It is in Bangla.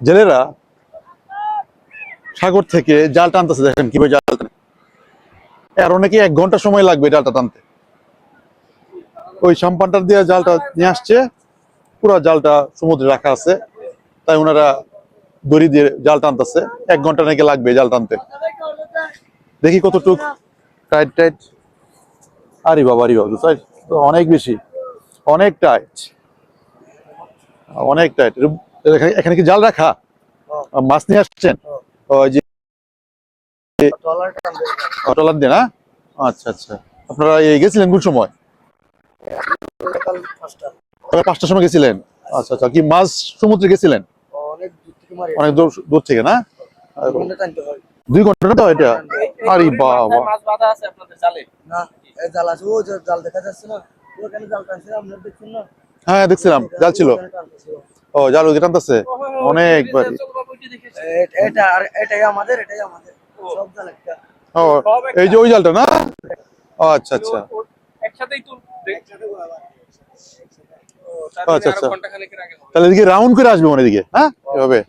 জেলেরা সাগর থেকে জাল টানতেছে, দেখেন কিভাবে জাল টানে। আর অনেকে 1 ঘন্টা সময় লাগবে জালটা টানতে। ওই সাম্পানটার দিয়ে জালটা নিয়ে আসছে, পুরো জালটা সমুদ্রে রাখা আছে, তাই ওনারা দড়ি দিয়ে জাল টানতেছে। 1 ঘন্টা নাকি লাগবে জাল টানতে। দেখি কতটুক টাইট টাইট। আরে বাবা, আরে বাবা, অনেক বেশি, অনেক টাইট, অনেক টাইট। এখানে কি জাল রাখা? মাছ নিয়ে আসছেন? ওই যে ট্রলার দিয়ে না? আচ্ছা আচ্ছা। আপনারা গেছিলেন কোন সময়? সকাল 5টার সময় গেছিলেন? আচ্ছা আচ্ছা। কি মাছ সমুদ্রে গেছিলেন? অনেক দূর থেকে না? 2 ঘন্টা না তো এটা? আরে বাবা, মাছ বাঁধা আছে আপনাদের জালে? না, এই জাল আছে, ও যে জাল দেখা যাচ্ছে না, ওখানে জাল টানছে, আপনারা দেখছেন না? হ্যাঁ দেখছিলাম, জাল ছিল। ও, জাল ওই টানতেছে অনেকবার। এটা আর এটাই আমাদের সব জাল একটা। ও, এই যে ওই জালটা না? ও আচ্ছা আচ্ছা একসাথেই তুলবে। আচ্ছা আচ্ছা। তাহলে এদিকে রাউন্ড করে আসবে মানে এদিকে, হ্যাঁ এভাবে।